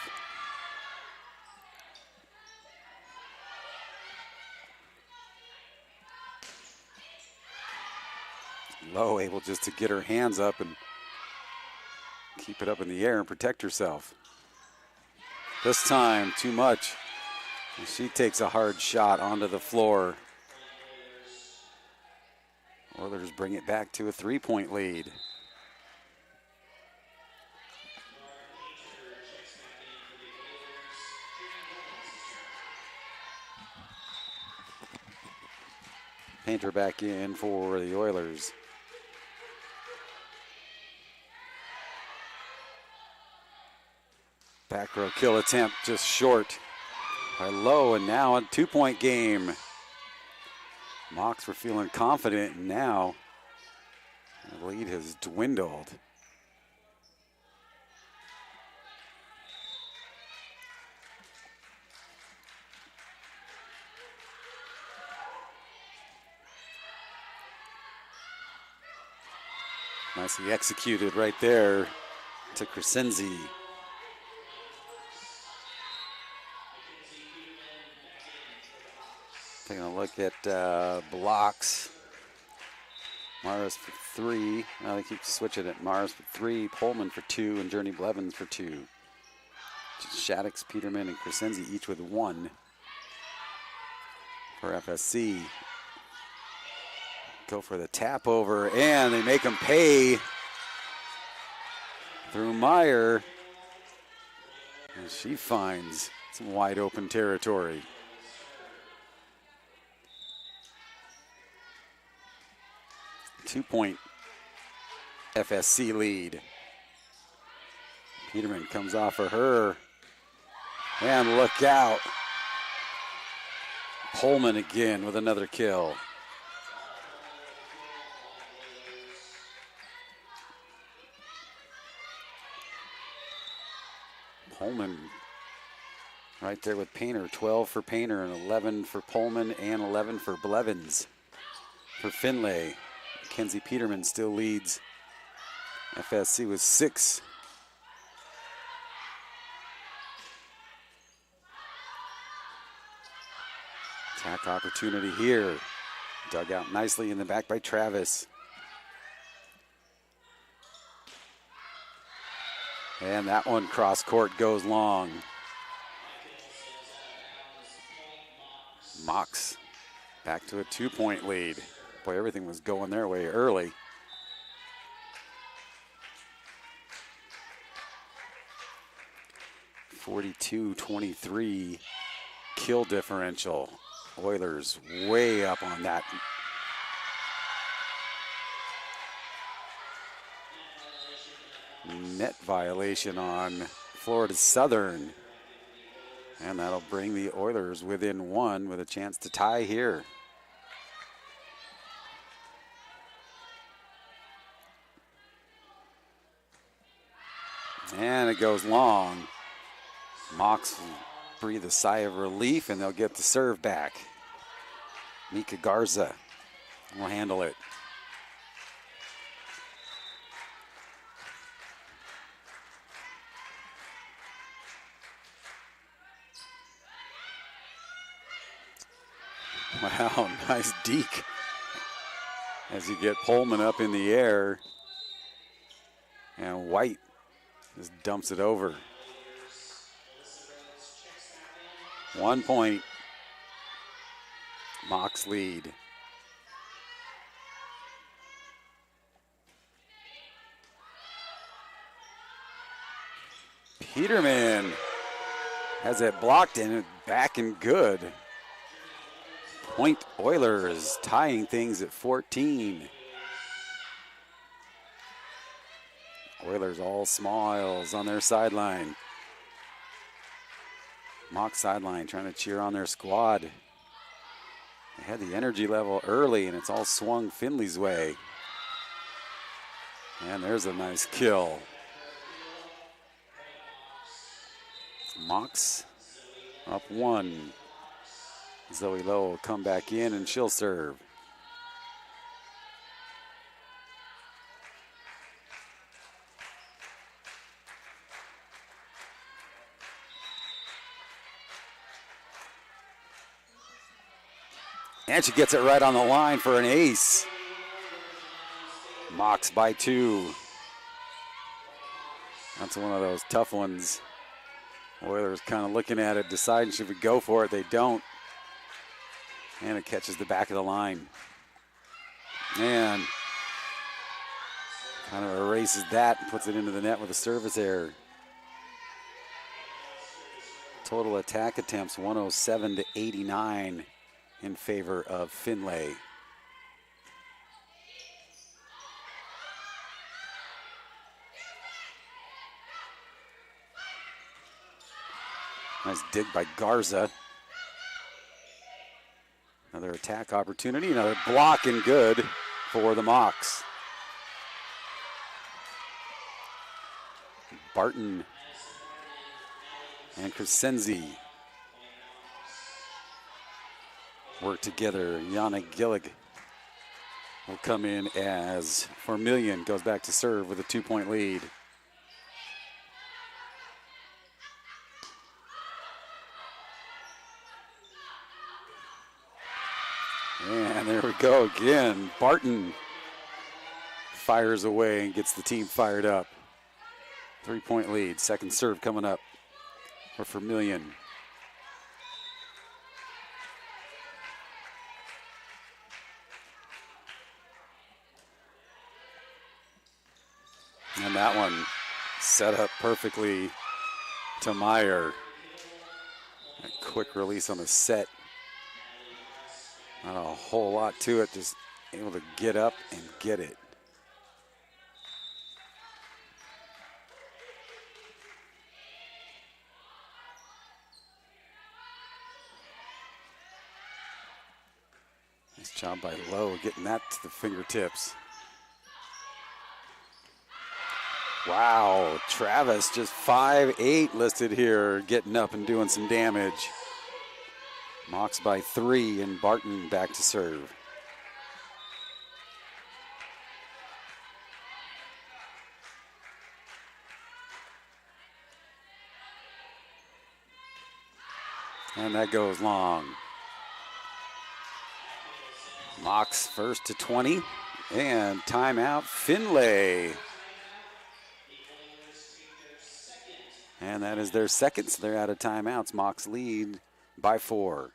Lowe able just to get her hands up and keep it up in the air and protect herself. This time, too much. And she takes a hard shot onto the floor. Oilers bring it back to a 3-point lead. Painter back in for the Oilers. Back row kill attempt just short by Lowe, and now a 2-point game. Mocs were feeling confident, and now the lead has dwindled. Nicely executed right there to Crescenzi. Taking a look at blocks. Maras for 3. Now they keep switching it. Maras for 3, Pullman for 2, and Journey Blevins for 2. Shaddix, Peterman, and Crescenzi each with 1 for FSC. Go for the tap over, and they make them pay through Meyer. And she finds some wide open territory. Two-point FSC lead. Peterman comes off for her. And look out. Pullman again with another kill. Pullman right there with Painter. 12 for Painter and 11 for Pullman and 11 for Blevins. For Findlay, Mackenzie Peterman still leads FSC with 6. Attack opportunity here. Dug out nicely in the back by Travis. And that one cross court goes long. Mox back to a 2-point lead. Boy, everything was going their way early. .22-23 kill differential. Oilers way up on that. Net violation on Florida Southern. And that'll bring the Oilers within 1 with a chance to tie here. And it goes long. Mox will breathe a sigh of relief, and they'll get the serve back. Mika Garza will handle it. Wow, nice deke. As you get Pullman up in the air. And White just dumps it over. 1 point. Mox lead. Peterman has it blocked and back and good. Point Oilers tying things at 14. Oilers all smiles on their sideline. Mox sideline trying to cheer on their squad. They had the energy level early, and it's all swung Findlay's way. And there's a nice kill. Mox up 1. Zoe Lowe will come back in, and she'll serve. And she gets it right on the line for an ace. Mox by 2. That's one of those tough ones. Oilers kind of looking at it, deciding should we go for it. They don't. And it catches the back of the line. And kind of erases that and puts it into the net with a service error. Total attack attempts 107-89 in favor of Findlay. Nice dig by Garza. Another attack opportunity, another block and good for the Mox. Barton and Crescenzi work together. Yana Gillig will come in as Vermillion goes back to serve with a 2-point lead. And there we go again. Barton fires away and gets the team fired up. 3-point lead. Second serve coming up for Vermillion. And that one set up perfectly to Meyer. A quick release on the set. Not a whole lot to it, just able to get up and get it. Job by Lowe getting that to the fingertips. Wow, Travis just 5'8" listed here, getting up and doing some damage. Mox by 3 and Barton back to serve. And that goes long. Mox first to 20, and timeout Findlay. And that is their second, so they're out of timeouts. Mox lead by 4.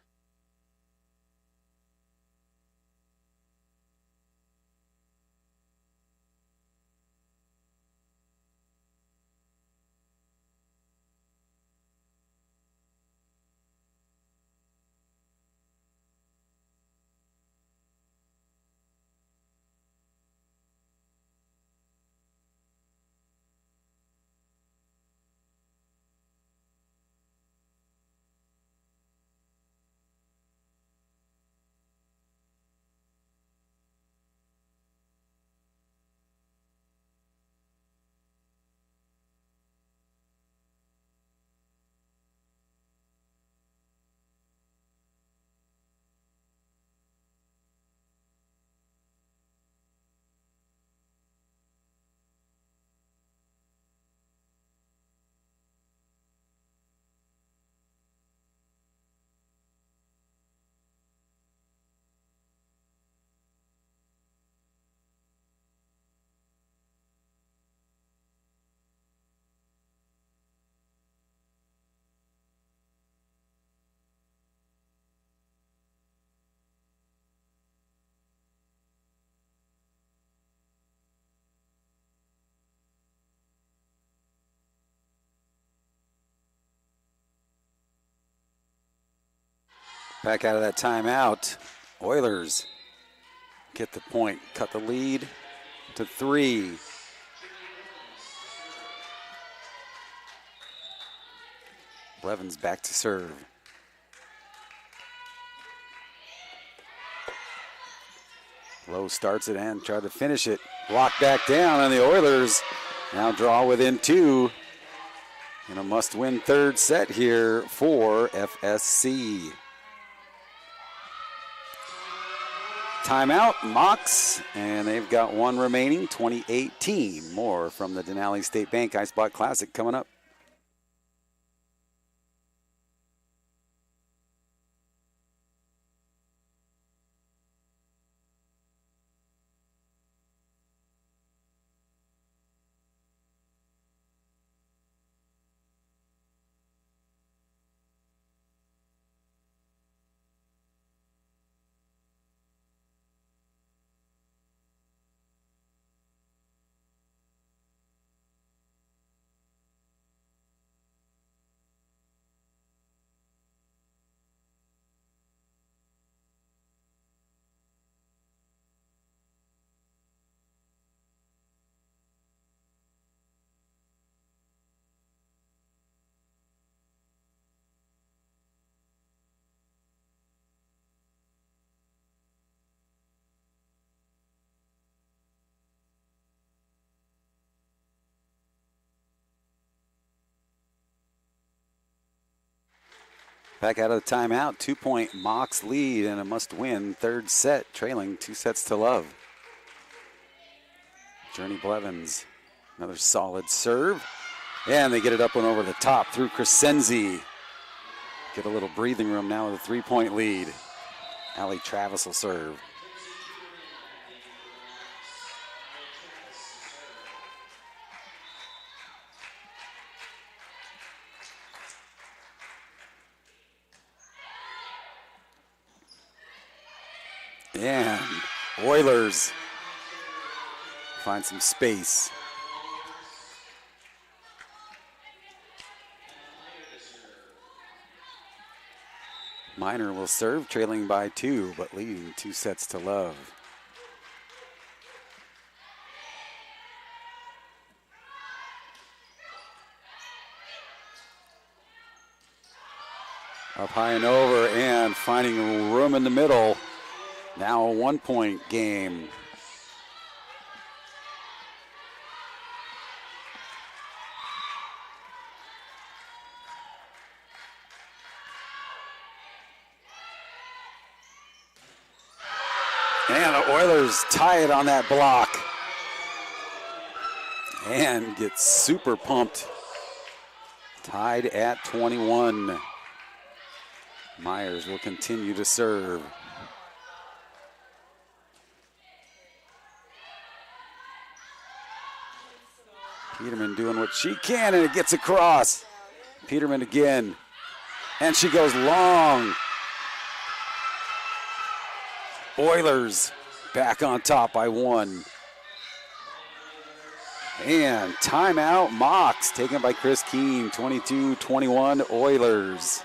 Back out of that timeout. Oilers get the point, cut the lead to 3. Blevins back to serve. Lowe starts it and tried to finish it. Blocked back down, and the Oilers now draw within 2. And a must-win third set here for FSC. Timeout, Mox, and they've got 1 remaining, 2018. More from the Denali State Bank Ice Block Classic coming up. Back out of the timeout, 2-point Mox lead and a must-win third set, trailing 2-0. Journey Blevins, another solid serve. And they get it up and over the top through Crescenzi. Get a little breathing room now with a 3-point lead. Allie Travis will serve. And Oilers find some space. Minor will serve, trailing by 2, but leading 2-0. Up high and over, and finding room in the middle. Now a 1-point game. And the Oilers tie it on that block. And get super pumped. Tied at 21. Myers will continue to serve. Peterman doing what she can, and it gets across. Peterman again. And she goes long. Oilers back on top by 1. And timeout, Mox, taken by Chris Keene, 22-21 Oilers.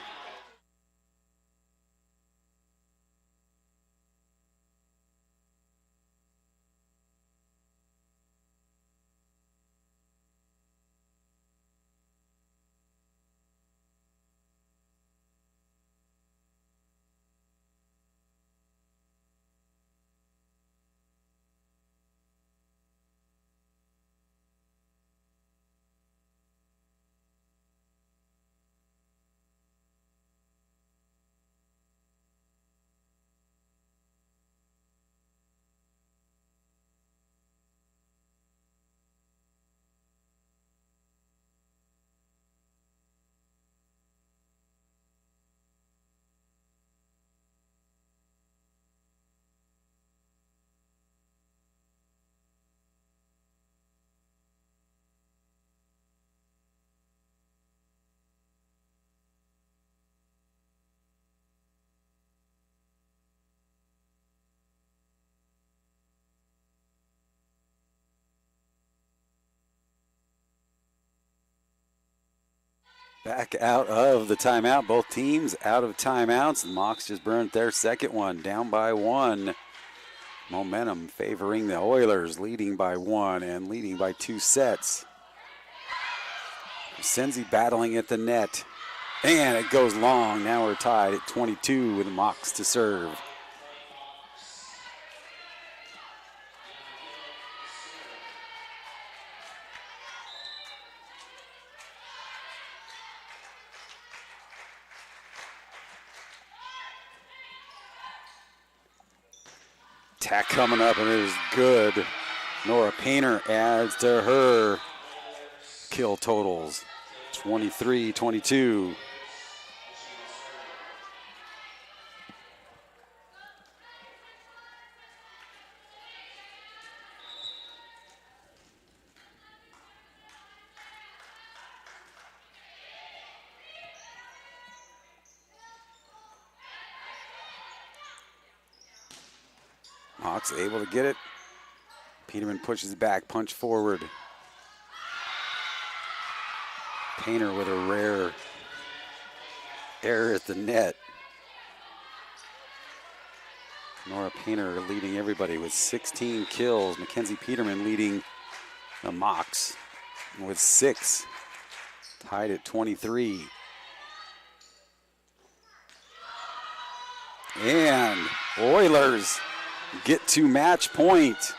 Back out of the timeout. Both teams out of timeouts. The Mocs just burned their second one, down by 1. Momentum favoring the Oilers, leading by 1 and leading by 2 sets. Senzi battling at the net. And it goes long. Now we're tied at 22 with the Mocs to serve. Attack coming up, and it is good. Nora Painter adds to her kill totals. 23-22. Hawks able to get it. Peterman pushes back, punch forward. Painter with a rare error at the net. Nora Painter leading everybody with 16 kills. Mackenzie Peterman leading the Mocs with 6. Tied at 23. And Oilers get to match point.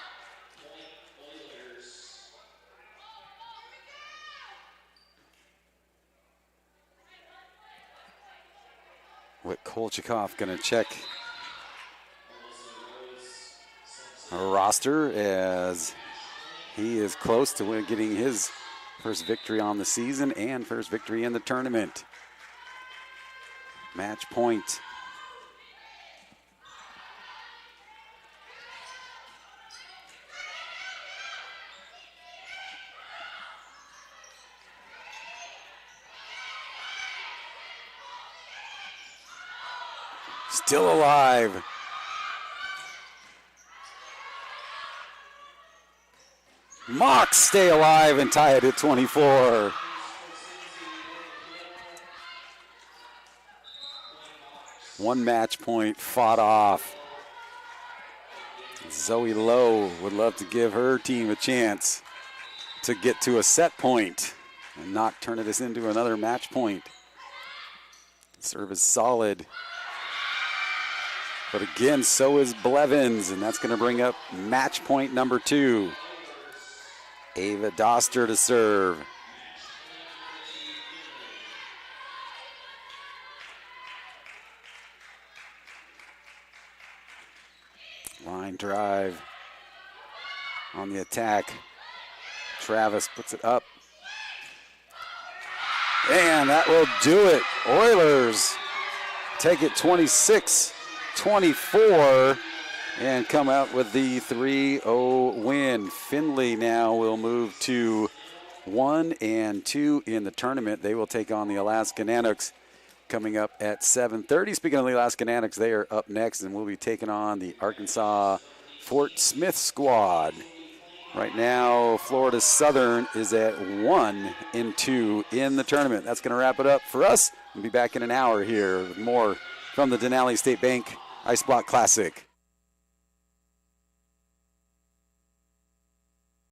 What Kolchakov gonna check a roster as he is close to getting his first victory on the season and first victory in the tournament. Match point. Still alive. Mocs stay alive and tie it at 24. One match point fought off. Zoe Lowe would love to give her team a chance to get to a set point and not turn this into another match point. Serve is solid. But again, so is Blevins, and that's going to bring up match point number 2. Ava Doster to serve. Line drive on the attack. Travis puts it up. And that will do it. Oilers take it 26-24 and come out with the 3-0 win. Findlay now will move to 1-2 in the tournament. They will take on the Alaska Nanooks coming up at 7:30. Speaking of the Alaska Nanooks, they are up next, and we'll be taking on the Arkansas Fort Smith squad. Right now, Florida Southern is at 1-2 in the tournament. That's going to wrap it up for us. We'll be back in an hour here with more from the Denali State Bank Ice Block Classic.